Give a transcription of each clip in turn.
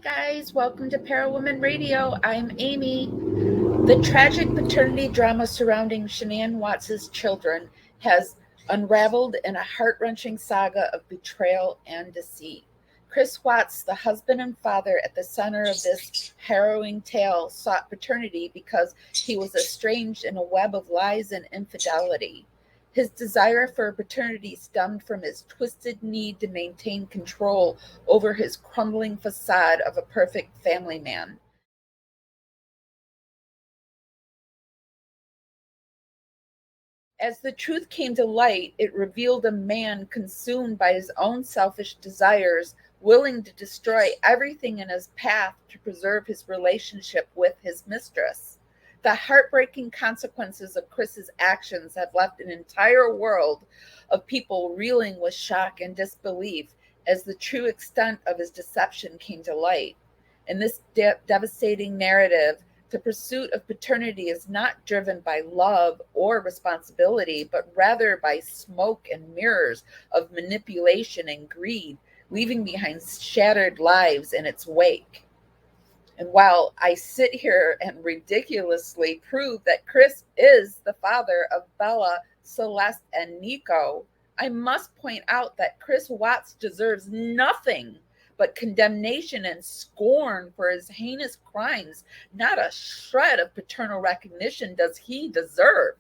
guys, welcome to Parawoman Radio. I'm Amy. The tragic paternity drama surrounding Shanann Watts' children has unraveled in a heart-wrenching saga of betrayal and deceit. Chris Watts, the husband and father at the center of this harrowing tale, sought paternity because he was estranged in a web of lies and infidelity. His desire for paternity stemmed from his twisted need to maintain control over his crumbling facade of a perfect family man. As the truth came to light, it revealed a man consumed by his own selfish desires, willing to destroy everything in his path to preserve his relationship with his mistress. The heartbreaking consequences of Chris's actions have left an entire world of people reeling with shock and disbelief as the true extent of his deception came to light. In this devastating narrative, the pursuit of paternity is not driven by love or responsibility, but rather by smoke and mirrors of manipulation and greed, leaving behind shattered lives in its wake. And while I sit here and ridiculously prove that Chris is the father of Bella, Celeste, and Nico, I must point out that Chris Watts deserves nothing but condemnation and scorn for his heinous crimes. Not a shred of paternal recognition does he deserve.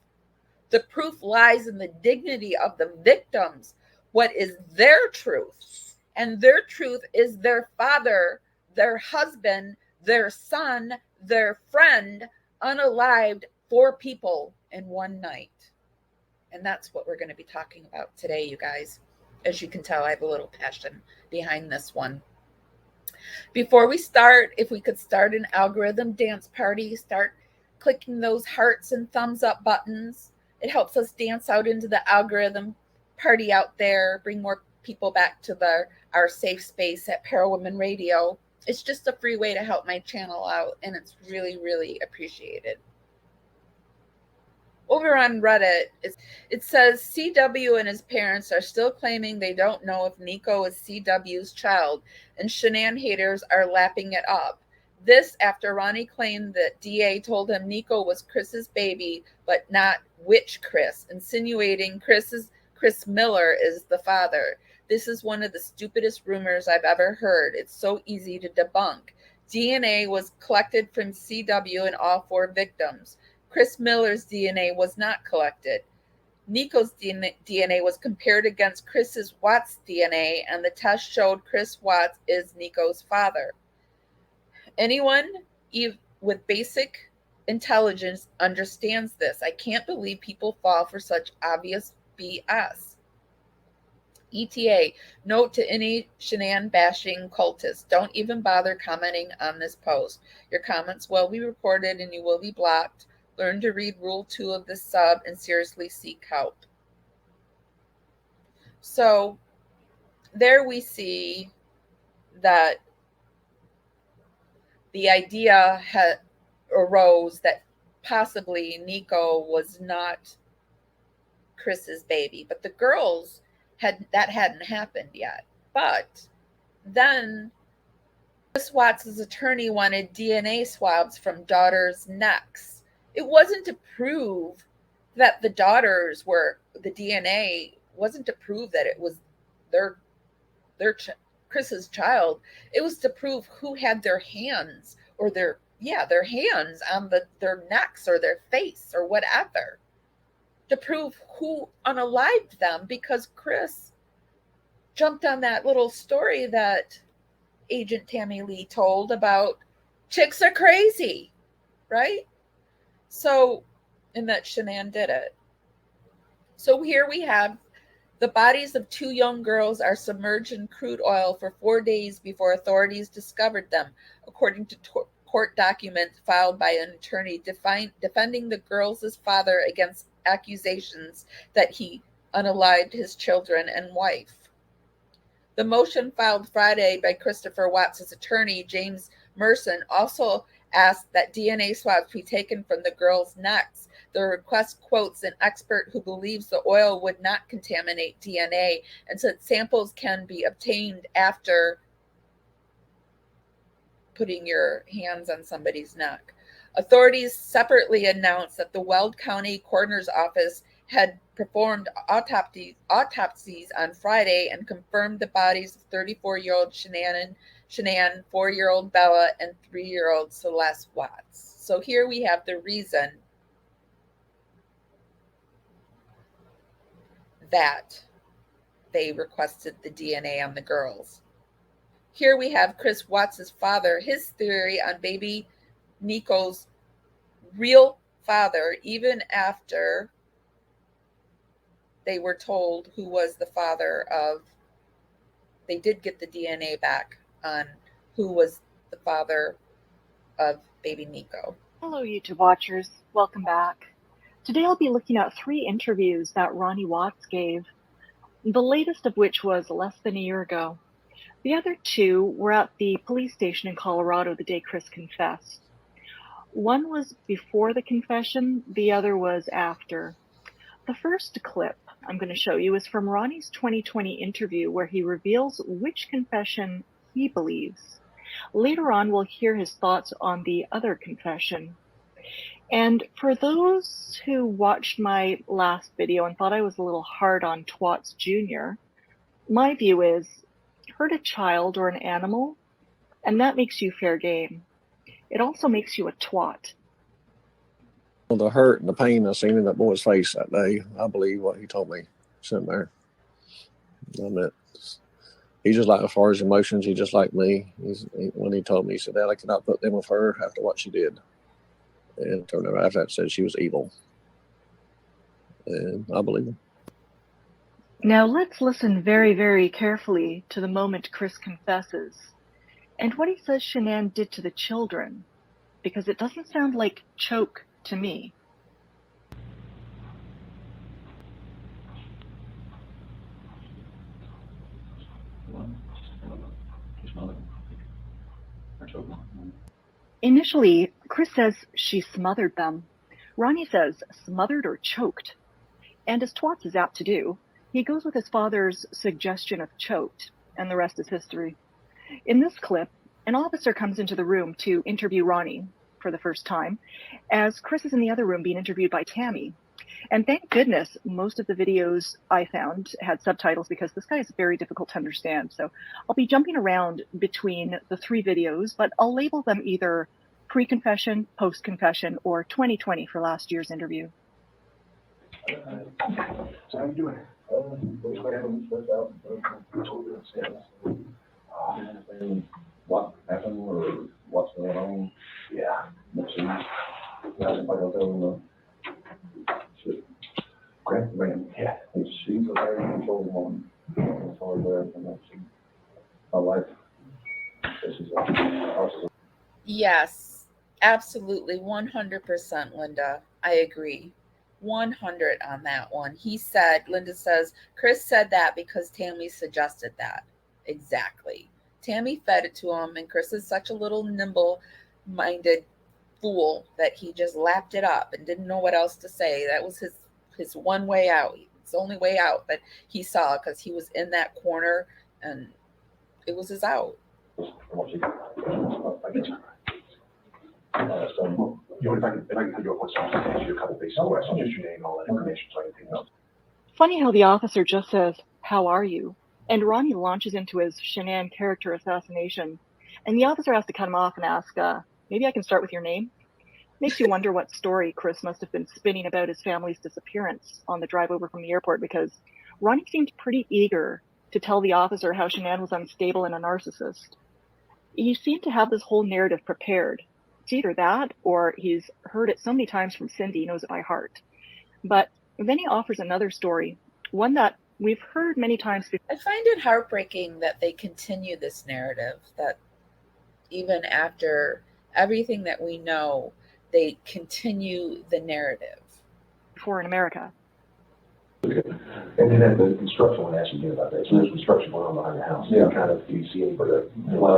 The proof lies in the dignity of the victims. What is their truth? And their truth is their father, their husband, their son, their friend, unalived, four people in one night. And that's what we're going to be talking about today, you guys. As you can tell, I have a little passion behind this one. Before we start, if we could start an algorithm dance party, start clicking those hearts and thumbs up buttons. It helps us dance out into the algorithm party out there, bring more people back to our safe space at Parawoman Radio. It's just a free way to help my channel out, and it's really, really appreciated. Over on Reddit, it says CW and his parents are still claiming they don't know if Nico is CW's child, and Shanann haters are lapping it up. This after Ronnie claimed that DA told him Nico was Chris's baby, but not which Chris, insinuating Chris Miller is the father. This is one of the stupidest rumors I've ever heard. It's so easy to debunk. DNA was collected from CW and all four victims. Chris Miller's DNA was not collected. Nico's DNA was compared against Chris's Watts' DNA, and the test showed Chris Watts is Nico's father. Anyone with basic intelligence understands this. I can't believe people fall for such obvious BS. ETA, note to any Shanann bashing cultists, don't even bother commenting on this post. Your comments will be recorded and you will be blocked. Learn to read Rule 2 of this sub and seriously seek help. So there we see that the idea arose that possibly Nico was not Chris's baby, but the girls hadn't happened yet. But then Chris Watts' attorney wanted DNA swabs from daughters' necks. It wasn't to prove that the daughters were the DNA, wasn't to prove that it was their Chris's child. It was to prove who had their hands or their hands on their necks or their face or whatever, to prove who unalived them, because Chris jumped on that little story that Agent Tammy Lee told about chicks are crazy, right? So, and that Shanann did it. So here we have the bodies of two young girls are submerged in crude oil for 4 days before authorities discovered them, according to court documents filed by an attorney defending the girls' father against accusations that he unalived his children and wife. The motion filed Friday by Christopher Watts' attorney, James Merson, also asked that DNA swabs be taken from the girls' necks. The request quotes an expert who believes the oil would not contaminate DNA and said samples can be obtained after putting your hands on somebody's neck. Authorities separately announced that the Weld County Coroner's Office had performed autopsies on Friday and confirmed the bodies of 34-year-old Shanann, 4-year-old Bella, and 3-year-old Celeste Watts. So here we have the reason that they requested the DNA on the girls. Here we have Chris Watts' father, his theory on baby Nico's real father, even after they were told who was the father of, they did get the DNA back on who was the father of baby Nico. Hello, YouTube watchers. Welcome back. Today I'll be looking at 3 interviews that Ronnie Watts gave, the latest of which was less than a year ago. The other 2 were at the police station in Colorado the day Chris confessed. One was before the confession, the other was after. The first clip I'm going to show you is from Ronnie's 2020 interview where he reveals which confession he believes. Later on, we'll hear his thoughts on the other confession. And for those who watched my last video and thought I was a little hard on Twats Jr., my view is hurt a child or an animal, and that makes you fair game. It also makes you a twat. The hurt and the pain I seen in that boy's face that day, I believe what he told me sitting there. I mean, he just like, as far as emotions, he just like me. When he told me, he said, Dad, I cannot put them with her after what she did. And turned around after that said she was evil. And I believe him. Now let's listen very, very carefully to the moment Chris confesses and what he says Shanann did to the children, because it doesn't sound like choke to me. Initially, Chris says she smothered them. Ronnie says smothered or choked. And as Twats is apt to do, he goes with his father's suggestion of choked, and the rest is history. In this clip, an officer comes into the room to interview Ronnie for the first time, as Chris is in the other room being interviewed by Tammy. And thank goodness most of the videos I found had subtitles, because this guy is very difficult to understand. So I'll be jumping around between the 3 videos, but I'll label them either pre-confession, post-confession, or 2020 for last year's interview. So how you doing? What happened or what's going on? Yeah. Let's see. Grant the man. Yeah. She's a very controlled woman. That's all there. My wife. This is awesome. Yes, absolutely, 100%, Linda. I agree. 100 on that one. He said, Linda says, Chris said that because Tammy suggested that. Exactly. Tammy fed it to him, and Chris is such a little nimble-minded fool that he just lapped it up and didn't know what else to say. That was his one way out. It's the only way out that he saw, because he was in that corner, and it was his out. If I can put you up with something, ask you a couple basic questions, just your name and all that information so I can take notes. Funny how the officer just says, "How are you?" And Ronnie launches into his Shanann character assassination. And the officer has to cut him off and ask, maybe I can start with your name? Makes you wonder what story Chris must have been spinning about his family's disappearance on the drive over from the airport, because Ronnie seemed pretty eager to tell the officer how Shanann was unstable and a narcissist. He seemed to have this whole narrative prepared. It's either that, or he's heard it so many times from Cindy, he knows it by heart. But then he offers another story, one that we've heard many times before. I find it heartbreaking that they continue this narrative, that even after everything that we know, they continue the narrative. Before in America. And then at the construction, when I asked you about that, so there's construction going on behind the house. Yeah. Kind of, do you see any further? Well,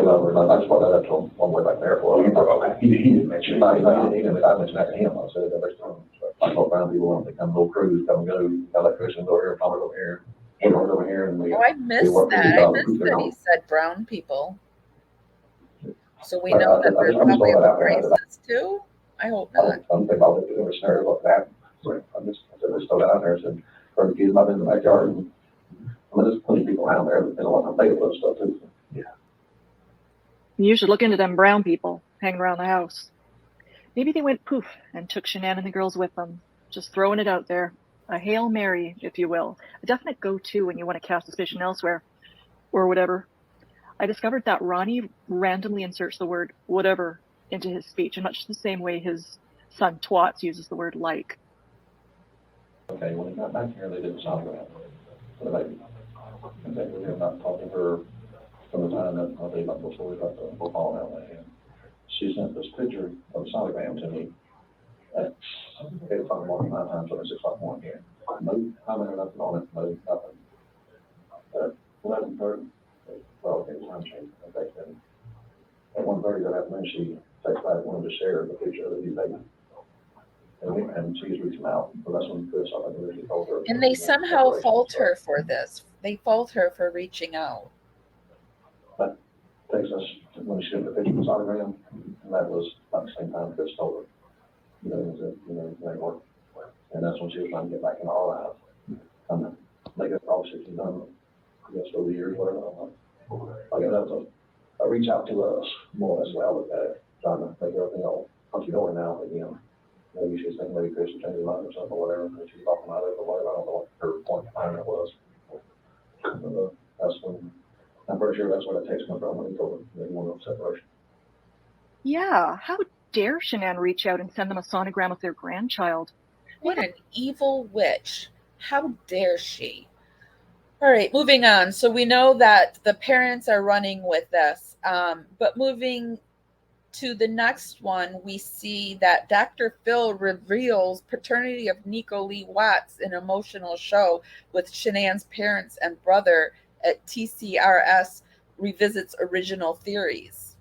I just brought that up to him one way back there. Well, okay. He didn't mention it. I mentioned that to him. I said, I thought brown people want to come little crews, come and go, electricians over here, plumbers over here, handlers over here. And I missed that. I missed that he said brown people. So we know that there's probably a crisis too. I hope I not. don't think about it, there was a scenario about that. So I just throw that out there and said, for the kids, I've been in the backyard, and there's plenty of people around there, and a lot of them those stuff too. Yeah. You should look into them brown people hanging around the house. Maybe they went poof and took Shanann and the girls with them. Just throwing it out there. A Hail Mary, if you will. A definite go-to when you want to cast suspicion elsewhere. Or whatever. I discovered that Ronnie randomly inserts the word whatever into his speech in much the same way his son Twats uses the word like. Okay, when he got back here, they did the sonogram for the baby. And they were not talking to her from the time that I believe before we got the ball out of hand. She sent this picture of the sonogram to me at 8 o'clock in the morning, my time, so it's 6 o'clock in the morning here. No comment or nothing on it, no nothing. At 11:30, well, okay, time change. Okay, then at 1:30 that afternoon, she texted back, wanted to share the picture of the new baby. And she's reaching out, but that's when Chris, I think, really told her. And they somehow fault her for this. They fault her for reaching out. But takes us when she sent the picture of the sonogram, and that was about the same time Chris told her, they work. And that's when she was trying to get back in our lives. They got probably 16 done, I guess, over the years, whatever. I guess that was a reach out to us more as well, trying to make everything all hunky dory now again. Maybe she's thinking maybe Chris would change his mind or something or whatever, and she's talking about it or whatever. I don't know what her point of time it was. That's when, I'm pretty sure that's where that text came from when he told her they wanted a separation. Yeah, how dare Shanann reach out and send them a sonogram of their grandchild? What an evil witch. How dare she? All right, moving on. So we know that the parents are running with this, but moving to the next one, we see that Dr. Phil reveals paternity of Nico Lee Watts in emotional show with Shanann's parents and brother at TCRS revisits original theories.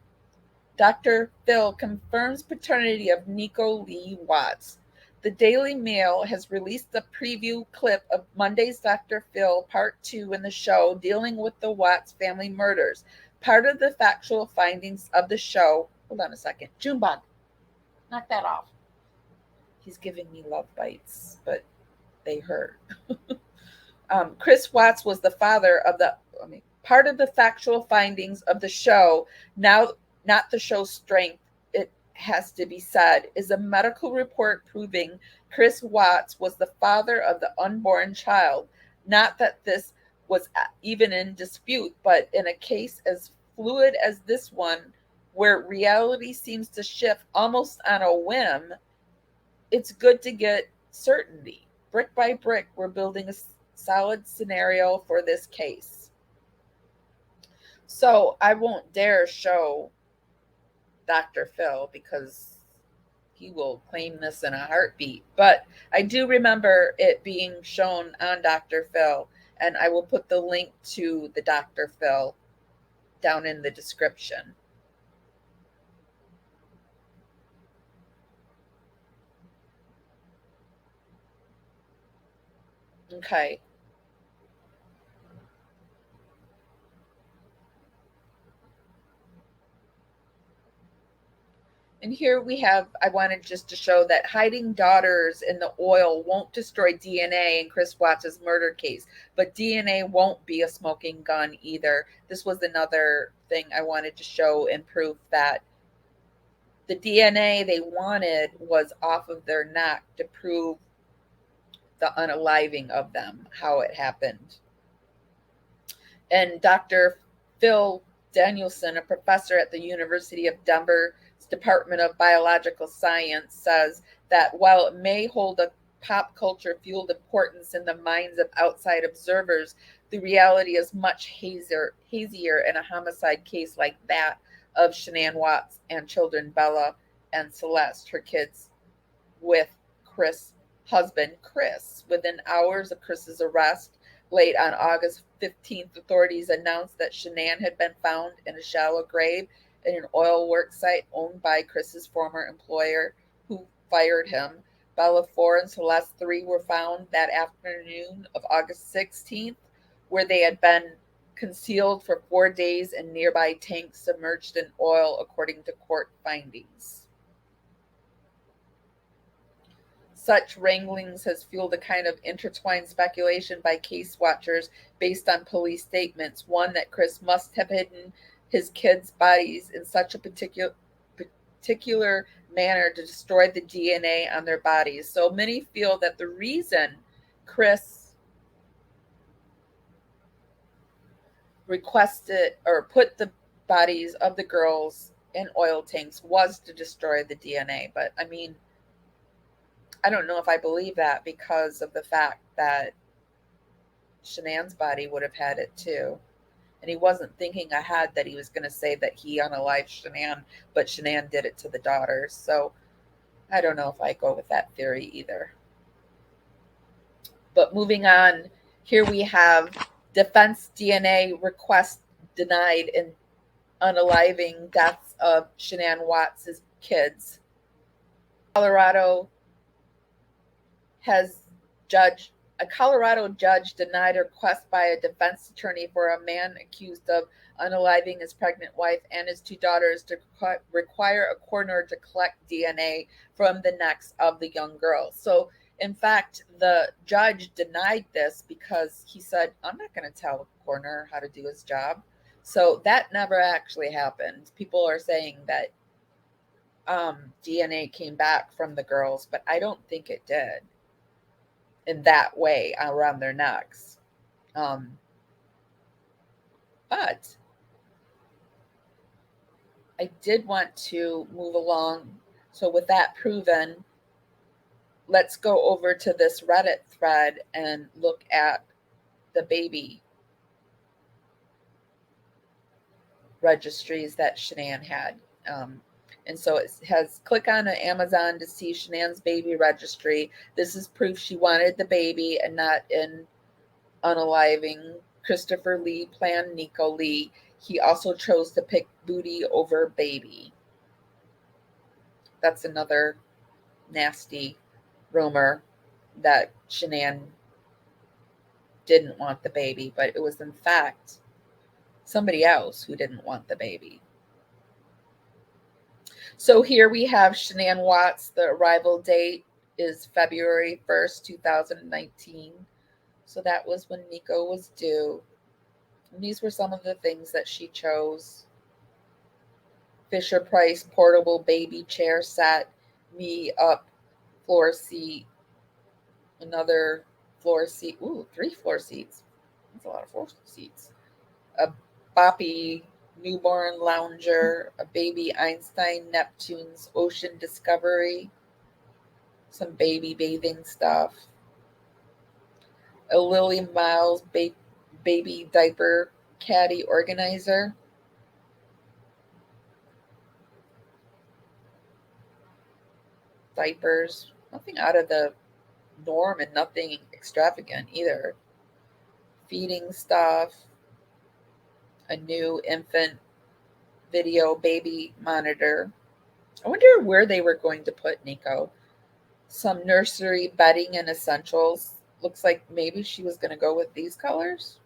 Dr. Phil confirms paternity of Nico Lee Watts. The Daily Mail has released a preview clip of Monday's Dr. Phil Part 2 in the show dealing with the Watts family murders. Part of the factual findings of the show. Hold on a second. Junebug, knock that off. He's giving me love bites, but they hurt. Chris Watts was the father of part of the factual findings of the show, now not the show's strength, it has to be said, is a medical report proving Chris Watts was the father of the unborn child. Not that this was even in dispute, but in a case as fluid as this one, where reality seems to shift almost on a whim, it's good to get certainty. Brick by brick, we're building a solid scenario for this case. So I won't dare show Dr. Phil because he will claim this in a heartbeat. But I do remember it being shown on Dr. Phil, and I will put the link to the Dr. Phil down in the description. Okay. And here we have, I wanted just to show that hiding daughters in the oil won't destroy DNA in Chris Watts' murder case, but DNA won't be a smoking gun either. This was another thing I wanted to show and prove that the DNA they wanted was off of their neck to prove the unaliving of them, how it happened. And Dr. Phil Danielson, a professor at the University of Denver's Department of Biological Science, says that while it may hold a pop culture fueled importance in the minds of outside observers, the reality is much hazier in a homicide case like that of Shanann Watts and children Bella and Celeste, her kids, with Chris' husband, Chris. Within hours of Chris's arrest, late on August 15th, authorities announced that Shanann had been found in a shallow grave in an oil work site owned by Chris's former employer, who fired him. Bella 4 and Celeste 3 were found that afternoon of August 16th, where they had been concealed for 4 days in nearby tanks submerged in oil, according to court findings. Such wranglings has fueled a kind of intertwined speculation by case watchers based on police statements. One, that Chris must have hidden his kids' bodies in such a particular manner to destroy the DNA on their bodies. So many feel that the reason Chris requested or put the bodies of the girls in oil tanks was to destroy the DNA. But I mean, I don't know if I believe that, because of the fact that Shanann's body would have had it too. And he wasn't thinking ahead that he was going to say that he unalived Shanann, but Shanann did it to the daughters. So I don't know if I go with that theory either. But moving on, here we have defense DNA request denied in unaliving deaths of Shanann Watts' kids. Colorado a Colorado judge denied a request by a defense attorney for a man accused of unaliving his pregnant wife and his 2 daughters to require a coroner to collect DNA from the necks of the young girls. So, in fact, the judge denied this because he said, I'm not going to tell the coroner how to do his job. So that never actually happened. People are saying that DNA came back from the girls, but I don't think it did in that way around their necks. But I did want to move along. So with that proven, let's go over to this Reddit thread and look at the baby registries that Shanann had. And so it has click on Amazon to see Shanann's baby registry. This is proof she wanted the baby and not in unaliving. Christopher Lee planned Nico Lee. He also chose to pick booty over baby. That's another nasty rumor that Shanann didn't want the baby, but it was in fact somebody else who didn't want the baby. So here we have Shanann Watts. The arrival date is February 1st, 2019. So that was when Nico was due. And these were some of the things that she chose. Fisher Price portable baby chair set, me up floor seat, another floor seat. Ooh, 3 floor seats. That's a lot of floor seats. A boppy newborn lounger, a baby Einstein Neptune's Ocean Discovery, some baby bathing stuff, a Lily Miles baby diaper caddy organizer, diapers, nothing out of the norm and nothing extravagant either, feeding stuff, a new infant video baby monitor. I wonder where they were going to put Nico. Some nursery bedding and essentials. Looks like maybe she was going to go with these colors.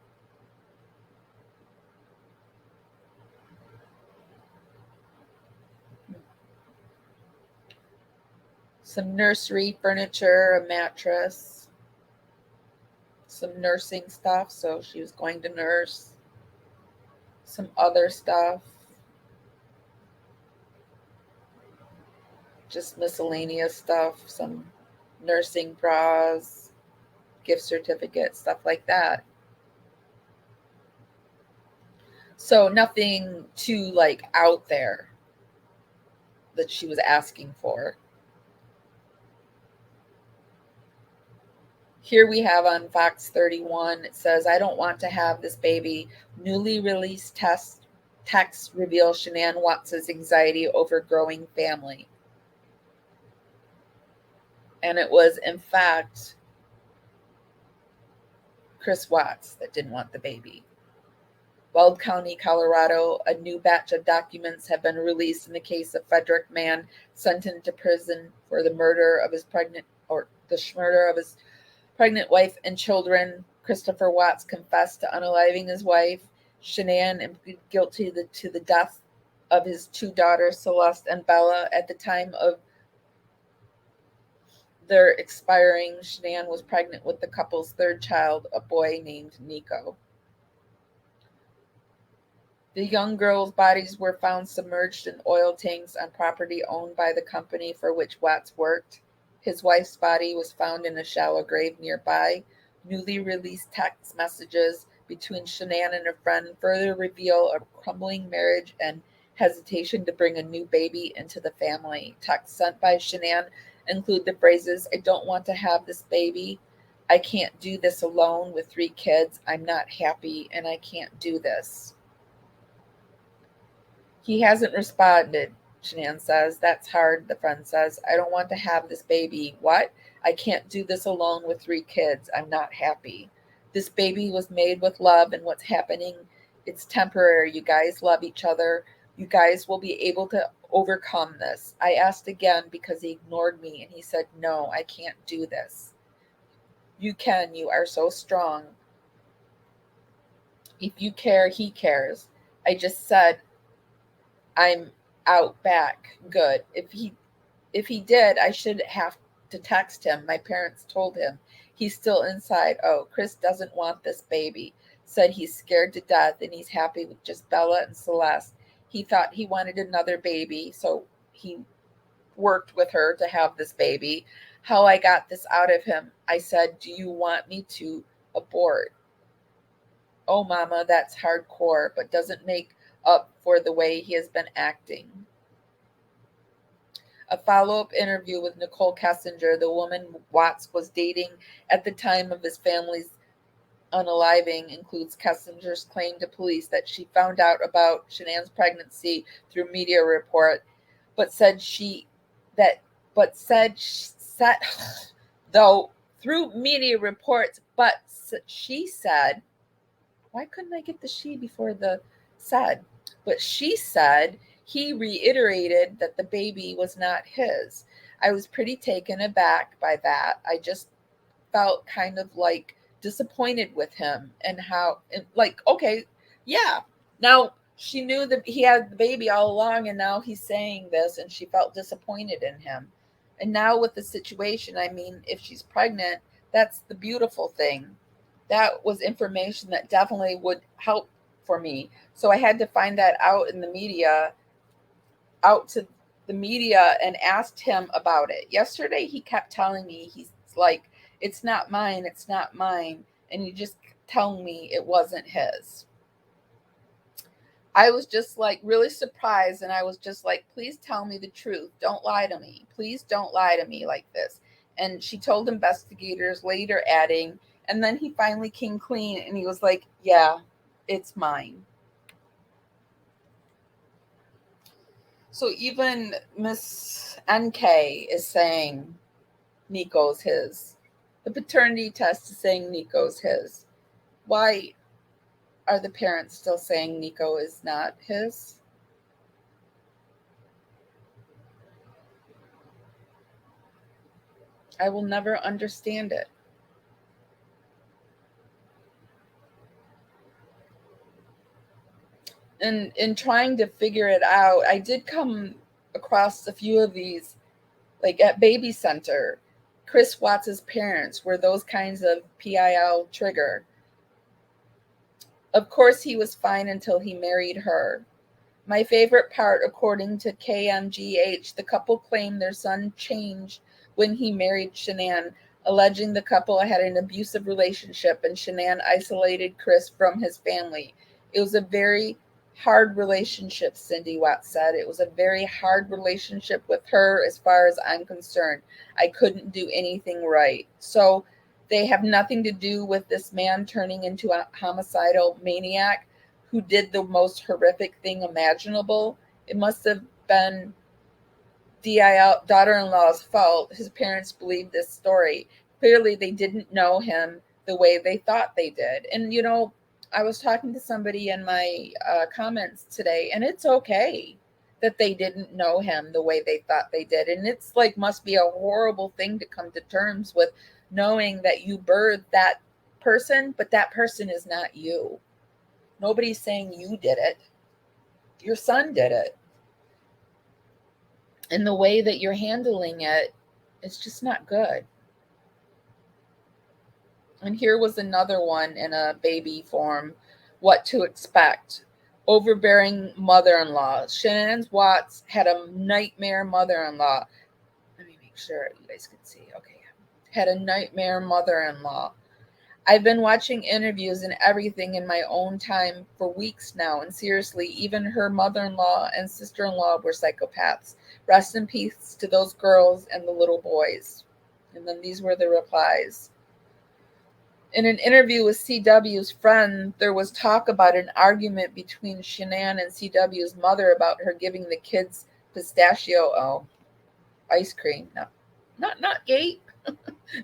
Some nursery furniture, a mattress, some nursing stuff. So she was going to nurse. Some other stuff. Just miscellaneous stuff. Some nursing bras, gift certificates, stuff like that. So nothing too like out there that she was asking for. Here we have on Fox 31, it says, I don't want to have this baby. Newly released text reveal Shanann Watts' anxiety over growing family. And it was, in fact, Chris Watts that didn't want the baby. Weld County, Colorado, a new batch of documents have been released in the case of Frederick Mann, sentenced to prison for the murder of his pregnant wife and children. Christopher Watts confessed to unaliving his wife. Shanann and pleaded guilty to the death of his two daughters, Celeste and Bella. At the time of their expiring, Shanann was pregnant with the couple's third child, a boy named Nico. The young girls' bodies were found submerged in oil tanks on property owned by the company for which Watts worked. His wife's body was found in a shallow grave nearby. Newly released text messages between Shanann and her friend further reveal a crumbling marriage and hesitation to bring a new baby into the family. Texts sent by Shanann include the phrases, "I don't want to have this baby. I can't do this alone with 3 kids. I'm not happy and I can't do this." He hasn't responded, Shanann says. "That's hard," the friend says. "I don't want to have this baby." "What? I can't do this alone with 3 kids. I'm not happy. This baby was made with love, and what's happening, it's temporary. You guys love each other. You guys will be able to overcome this." I asked again because he ignored me, and he said, "No, I can't do this." "You can. You are so strong. If you care, he cares." I just said, "I'm out back." Good. If he did, I should have to text him. My parents told him. He's still inside. Oh, Chris doesn't want this baby. Said he's scared to death and he's happy with just Bella and Celeste. He thought he wanted another baby, so he worked with her to have this baby. How I got this out of him. I said, "Do you want me to abort?" "Oh, Mama, that's hardcore, but doesn't make up for the way he has been acting." A follow-up interview with Nicole Kessinger, the woman Watts was dating at the time of his family's unaliving, includes Kessinger's claim to police that she found out about Shanann's pregnancy through media report, but said though through media reports, but she said, why couldn't I get the she before the said? But she said he reiterated that the baby was not his. I was pretty taken aback by that. I just felt kind of like disappointed with him and how, like, okay, yeah. Now she knew that he had the baby all along, and now he's saying this, and she felt disappointed in him. And now with the situation, I mean, if she's pregnant, that's the beautiful thing. That was information that definitely would help for me. So I had to find that out in the media, out to the media, and asked him about it. Yesterday, he kept telling me, he's like, "It's not mine, it's not mine." And he just telling me it wasn't his. I was just like really surprised, and I was just like, "Please tell me the truth. Don't lie to me. Please don't lie to me like this." And she told investigators later, adding, and then he finally came clean and he was like, "Yeah, it's mine." So even Miss NK is saying Nico's his. The paternity test is saying Nico's his. Why are the parents still saying Nico is not his? I will never understand it. And in trying to figure it out, I did come across a few of these, like at Baby Center. Chris Watts's parents were those kinds of PIL trigger. Of course, he was fine until he married her. My favorite part, according to KMGH, the couple claimed their son changed when he married Shanann, alleging the couple had an abusive relationship and Shanann isolated Chris from his family. It was a very hard relationship, Cindy Watts said. It was a very hard relationship with her as far as I'm concerned. I couldn't do anything right. So they have nothing to do with this man turning into a homicidal maniac who did the most horrific thing imaginable. It must have been DIL daughter-in-law's fault. His parents believed this story. Clearly, they didn't know him the way they thought they did. And, you know, I was talking to somebody in my comments today, and it's okay that they didn't know him the way they thought they did. And it's like, must be a horrible thing to come to terms with, knowing that you birthed that person, but that person is not you. Nobody's saying you did it. Your son did it. And the way that you're handling it is just not good. And here was another one in a baby form. What to expect. Overbearing mother-in-law. Shanann Watts had a nightmare mother-in-law. Let me make sure you guys can see. Okay. Had a nightmare mother-in-law. I've been watching interviews and everything in my own time for weeks now, and seriously, even her mother-in-law and sister-in-law were psychopaths. Rest in peace to those girls and the little boys. And then these were the replies. In an interview with CW's friend, there was talk about an argument between Shanann and CW's mother about her giving the kids pistachio ice cream. No, not Gate.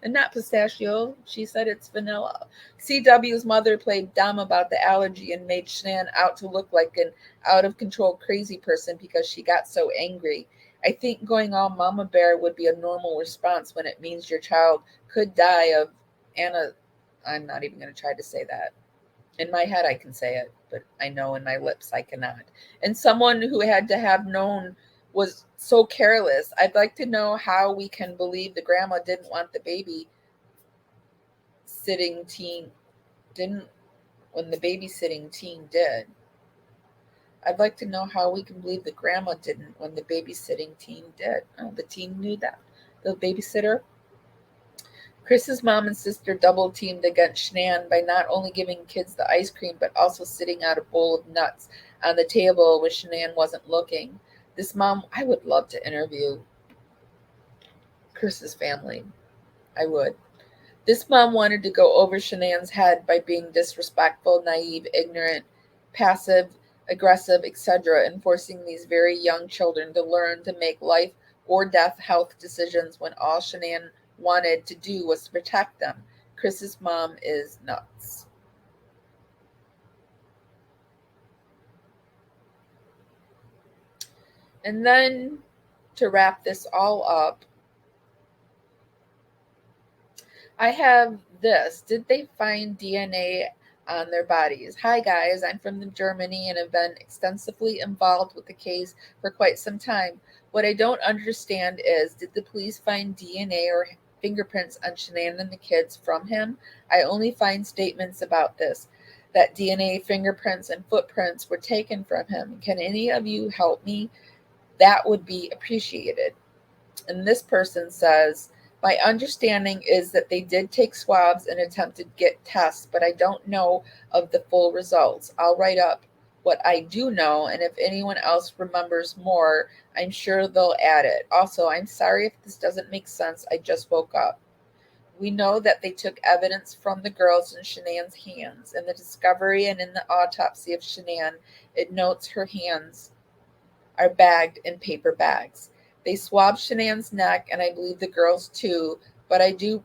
And not pistachio. She said it's vanilla. CW's mother played dumb about the allergy and made Shanann out to look like an out-of-control crazy person because she got so angry. I think going all mama bear would be a normal response when it means your child could die of I'm not even going to try to say that. In my head, I can say it, but I know in my lips I cannot. And someone who had to have known was so careless. I'd like to know how we can believe the grandma didn't want the baby sitting teen didn't when the babysitting teen did. I'd like to know how we can believe the grandma didn't when the babysitting teen did. Oh, the teen knew that. The babysitter. Chris's mom and sister double teamed against Shanann by not only giving kids the ice cream, but also sitting out a bowl of nuts on the table when Shanann wasn't looking. This mom, I would love to interview Chris's family. I would. This mom wanted to go over Shanann's head by being disrespectful, naive, ignorant, passive, aggressive, etc., and forcing these very young children to learn to make life or death health decisions when all Shanann wanted to do was to protect them. Chris's mom is nuts. And then to wrap this all up, I have this. Did they find DNA on their bodies? Hi guys, I'm from Germany and have been extensively involved with the case for quite some time. What I don't understand is, did the police find DNA or fingerprints on Shanann and the kids from him? I only find statements about this, that DNA, fingerprints, and footprints were taken from him. Can any of you help me? That would be appreciated. And this person says, my understanding is that they did take swabs and attempted to get tests, but I don't know of the full results. I'll write up what I do know, and if anyone else remembers more, I'm sure they'll add it. Also, I'm sorry if this doesn't make sense. I just woke up. We know that they took evidence from the girls in Shanann's hands. In the discovery and in the autopsy of Shanann, it notes her hands are bagged in paper bags. They swabbed Shanann's neck, and I believe the girls too. But I do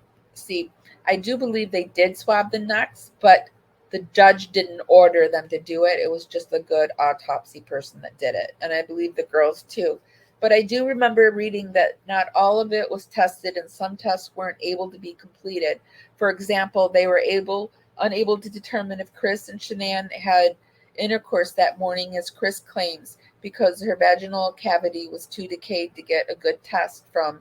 believe they did swab the necks, but the judge didn't order them to do it. It was just a good autopsy person that did it. And I believe the girls too. But I do remember reading that not all of it was tested and some tests weren't able to be completed. For example, they were unable to determine if Chris and Shanann had intercourse that morning, as Chris claims, because her vaginal cavity was too decayed to get a good test from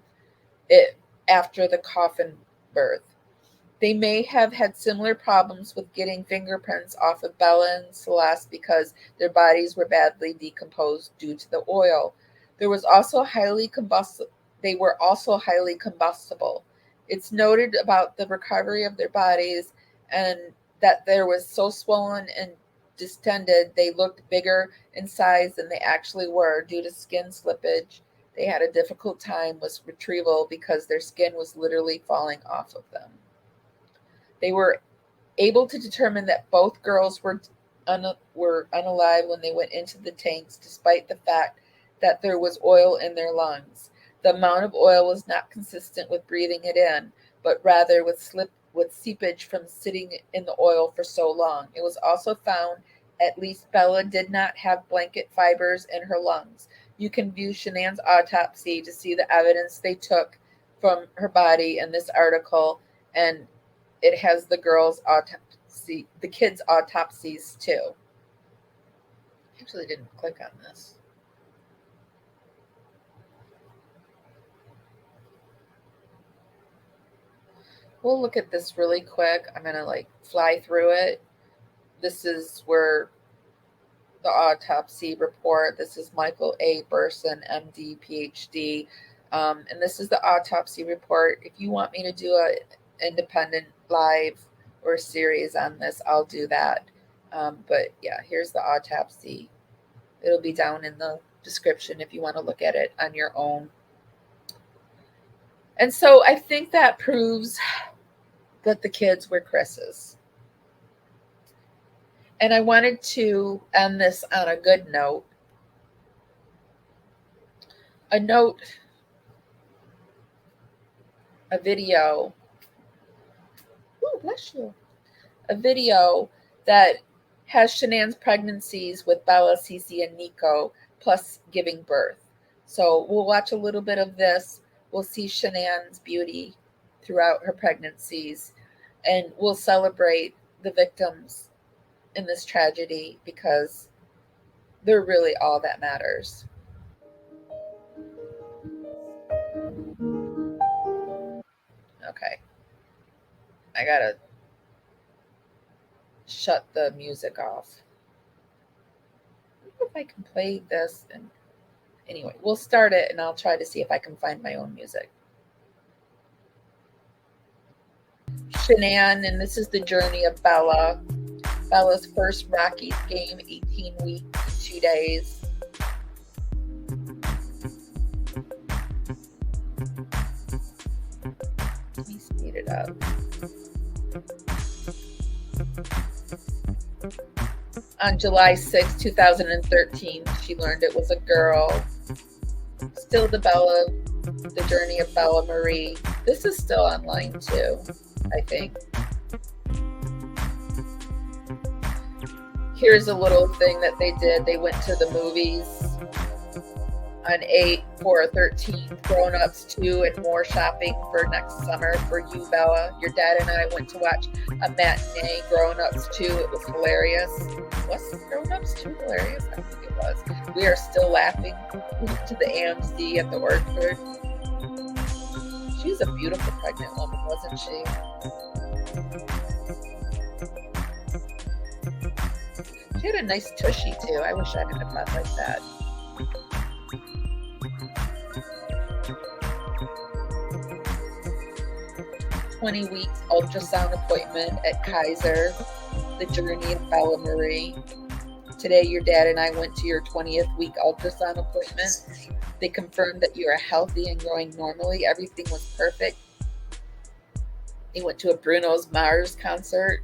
it after the coffin birth. They may have had similar problems with getting fingerprints off of Bella and Celeste because their bodies were badly decomposed due to the oil. They were also highly combustible. It's noted about the recovery of their bodies and that there was so swollen and distended they looked bigger in size than they actually were due to skin slippage. They had a difficult time with retrieval because their skin was literally falling off of them. They were able to determine that both girls were unalive when they went into the tanks, despite the fact that there was oil in their lungs. The amount of oil was not consistent with breathing it in, but rather with seepage from sitting in the oil for so long. It was also found at least Bella did not have blanket fibers in her lungs. You can view Shanann's autopsy to see the evidence they took from her body in this article, and it has the kids' autopsies too. Actually didn't click on this. We'll look at this really quick. I'm gonna like fly through it. This is where the autopsy report. This is Michael A. Burson, MD, PhD. And this is the autopsy report. If you want me to do an independent live or series on this, I'll do that. But yeah, here's the autopsy. It'll be down in the description if you want to look at it on your own. And so I think that proves that the kids were Chris's. And I wanted to end this on a good note. A video. Oh, bless you. A video that has Shanann's pregnancies with Bella, Cece, and Nico, plus giving birth. So we'll watch a little bit of this. We'll see Shanann's beauty throughout her pregnancies, and we'll celebrate the victims in this tragedy because they're really all that matters. Okay. I gotta shut the music off. I wonder if I can play this. And anyway, we'll start it and I'll try to see if I can find my own music. Shanann, and this is the journey of Bella. Bella's first Rockies game, 18 weeks, 2 days. Let me speed it up. On July 6, 2013, she learned it was a girl. Still the journey of Bella Marie. This is still online too, I think. Here's a little thing that they did. They went to the movies on 8/4/13, Grown-Ups 2 and more shopping for next summer for you, Bella. Your dad and I went to watch a matinee, Grown-Ups 2. It was hilarious. Was Grown-Ups 2 hilarious? I think it was. We are still laughing. We went to the AMC at the Orchard. She was a beautiful pregnant woman, wasn't she? She had a nice tushy too. I wish I could have felt like that. "20-week ultrasound appointment at Kaiser, the journey of Bella Marie. Today, your dad and I went to your 20th week ultrasound appointment. They confirmed that you are healthy and growing normally. Everything was perfect. They went to a Bruno Mars concert.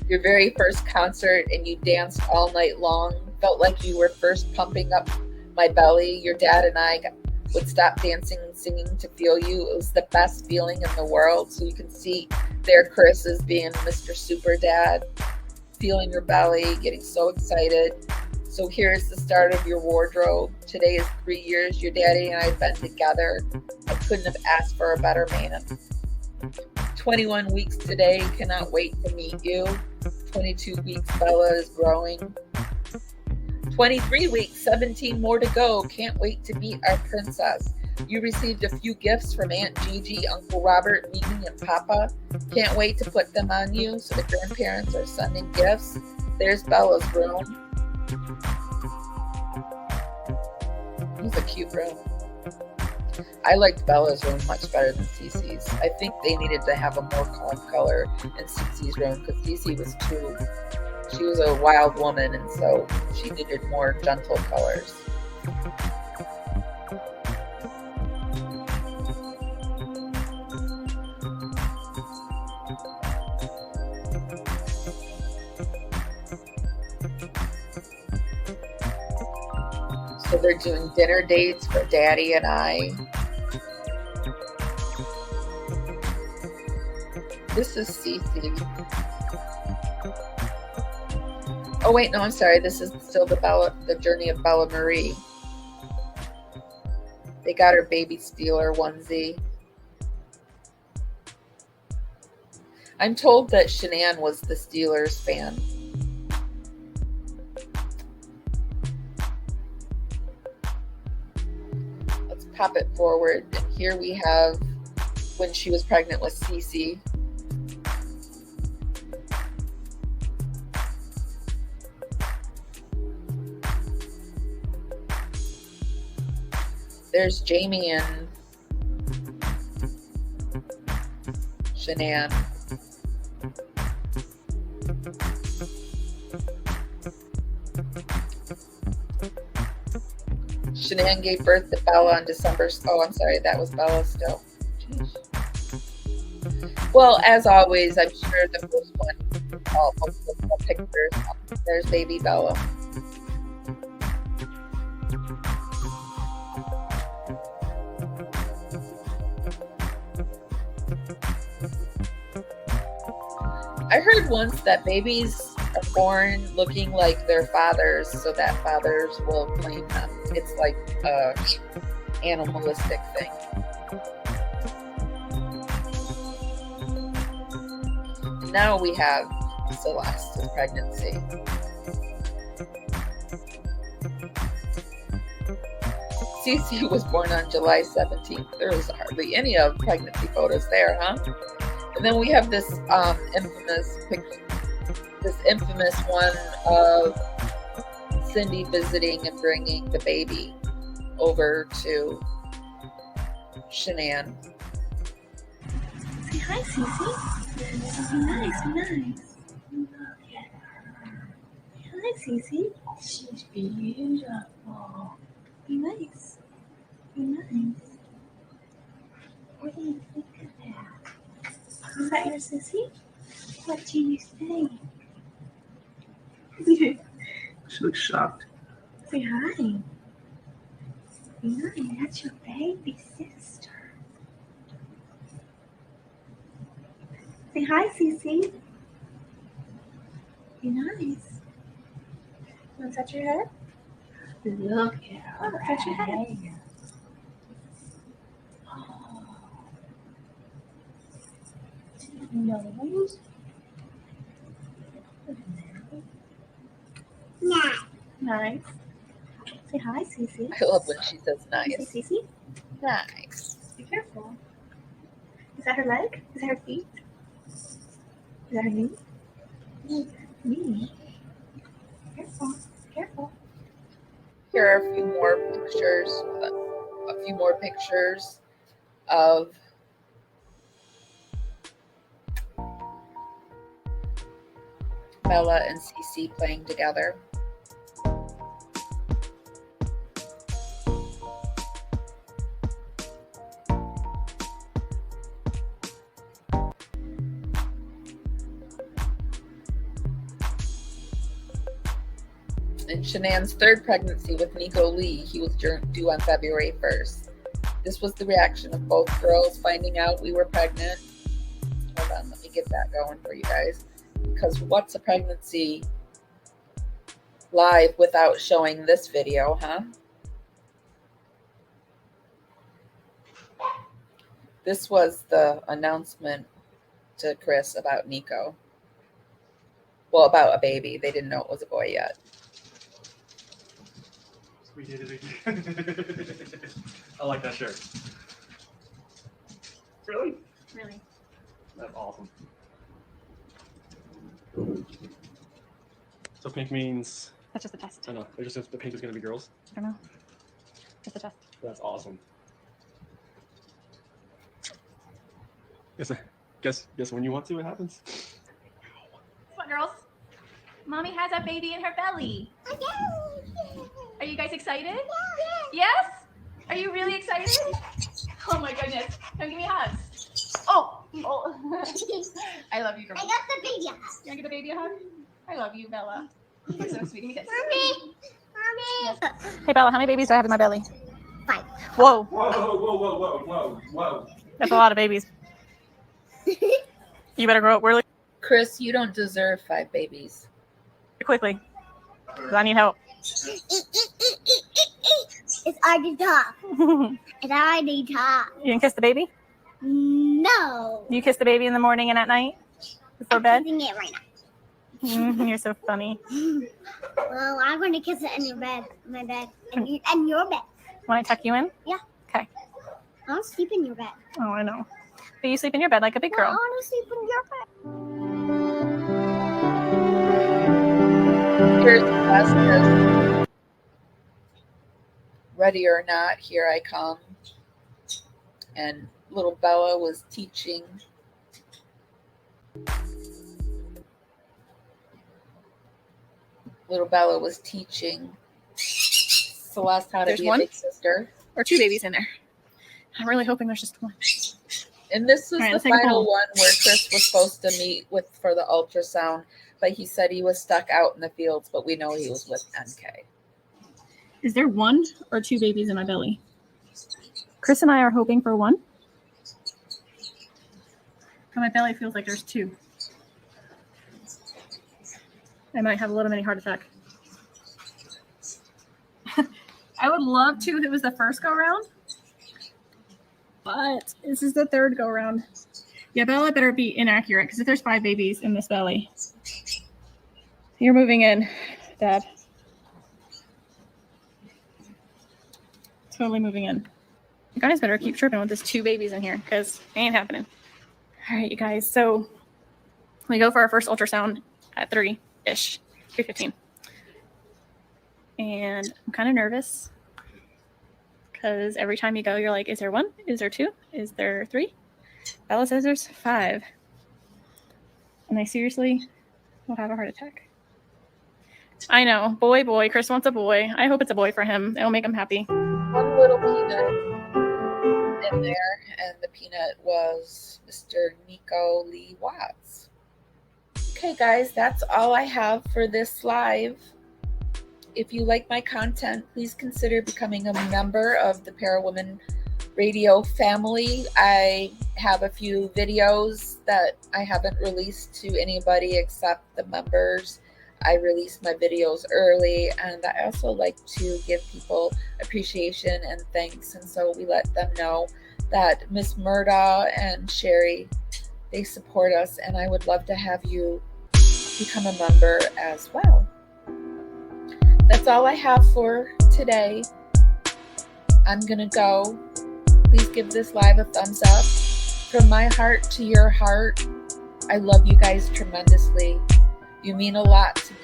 Your very first concert, and you danced all night long. Felt like you were first pumping up my belly. Your dad and I would stop dancing and singing to feel you. It was the best feeling in the world." So you can see there Chris is being Mr. Super Dad, feeling your belly, getting so excited. So here's the start of your wardrobe. Today is 3 years your daddy and I have been together. I couldn't have asked for a better man. 21 weeks today, cannot wait to meet you. 22 weeks, Bella is growing. 23 weeks, 17 more to go. Can't wait to meet our princess. You received a few gifts from Aunt Gigi, Uncle Robert, Mimi, and Papa. Can't wait to put them on you. So the grandparents are sending gifts. There's Bella's room. It's a cute room. I liked Bella's room much better than Cece's. I think they needed to have a more calm color in Cece's room because Cece was she was a wild woman, and so she needed more gentle colors. So they're doing dinner dates for Daddy and I. This is Cece. Oh wait, no, I'm sorry. This is still the journey of Bella Marie. They got her baby Steeler onesie. I'm told that Shanann was the Steelers fan. pop it forward. And here we have when she was pregnant with Cece. There's Jamie and Shanann. Shanann gave birth to Bella on December. Oh, I'm sorry, that was Bella still. Jeez. Well, as always, I'm sure the first one, multiple pictures. There's baby Bella. I heard once that babies are born looking like their fathers so that fathers will claim them. It's like a animalistic thing. Now we have Celeste's pregnancy. Cece was born on July 17th. There was hardly any of pregnancy photos there, huh? And then we have this infamous picture, this infamous one of Cindy visiting and bringing the baby over to Shanann. Say hi, Cece. Be nice, be nice. Hi, Cece. She's beautiful. Be nice. Be nice. What do you think of that? Is that your sissy? What do you think? She looks shocked. Say hi. Be nice. That's your baby sister. Say hi, Cece. Be nice. Want to touch your head? Look at her. Oh, touch your head. Nose. Nice. Say hi, Cece. I love when she says nice. Say Cece. Nice. Be careful. Is that her leg? Is that her feet? Is that her knee? Knee. Careful. Careful. Here are a few more pictures of Bella and Cece playing together. In Shanann's third pregnancy with Nico Lee, he was due on February 1st. This was the reaction of both girls finding out we were pregnant. Hold on, let me get that going for you guys. Because what's a pregnancy live without showing this video, huh? This was the announcement to Chris about Nico. Well, about a baby. They didn't know it was a boy yet. We did it again. I like that shirt. Really? Really? That's awesome. So pink means... That's just a test. I know. It just says the pink is going to be girls. I don't know. Just a test. That's awesome. Guess when you want to, it happens. What, girls? Mommy has a baby in her belly. Are you guys excited? Yes? Are you really excited? Oh my goodness. Come give me a hug. Oh. I love you, girl. I got the baby hug. You want to get the baby a hug? I love you, Bella. You're so sweet. Give me a kiss. Mommy. Hey, Bella, how many babies do I have in my belly? 5. Whoa. Whoa. That's a lot of babies. You better grow up really Chris, you don't deserve 5 babies. quickly. 'Cause I need help. It's hard to talk. It's hard to talk. You can kiss the baby? No. You kiss the baby in the morning and at night? Before bed? I'm kissing it right now. You're so funny. Well, I'm going to kiss it in your bed, my bed, and your bed. Want to tuck you in? Yeah. Okay. I want to sleep in your bed. Oh, I know. But you sleep in your bed like a big I girl. want to sleep in your bed. Here's Celeste. Ready or not, here I come. And little Bella was teaching. Little Bella was teaching Celeste how to There's be one? a big sister. Or 2 babies in there. I'm really hoping there's just one. And this was All right, the let's take a final poll. one where Chris was supposed to meet with for the ultrasound, but he said he was stuck out in the fields, but we know he was with MK. Is there 1 or 2 babies in my belly? Chris and I are hoping for 1. But my belly feels like there's 2. I might have a little mini heart attack. I would love to if it was the first go round, but this is the 3rd go round. Yeah, Bella better be inaccurate because if there's 5 babies in this belly, you're moving in, Dad. Totally moving in. You guys better keep tripping with this 2 babies in here because it ain't happening. All right, you guys. So we go for our first ultrasound at 3-ish, 3:15. And I'm kind of nervous because every time you go, you're like, is there 1? Is there 2? Is there 3? Bella says there's 5. And I seriously will have a heart attack. I know. Boy. Chris wants a boy. I hope it's a boy for him. It'll make him happy. One little peanut in there, and the peanut was Mr. Nico Lee Watts. Okay, guys, that's all I have for this live. If you like my content, please consider becoming a member of the Parawoman Radio family. I have a few videos that I haven't released to anybody except the members. I release my videos early, and I also like to give people appreciation and thanks, and so we let them know that Miss Murda and Sherry, they support us, and I would love to have you become a member as well. That's all I have for today. I'm gonna go. Please give this live a thumbs up. From my heart to your heart, I love you guys tremendously. You mean a lot to me.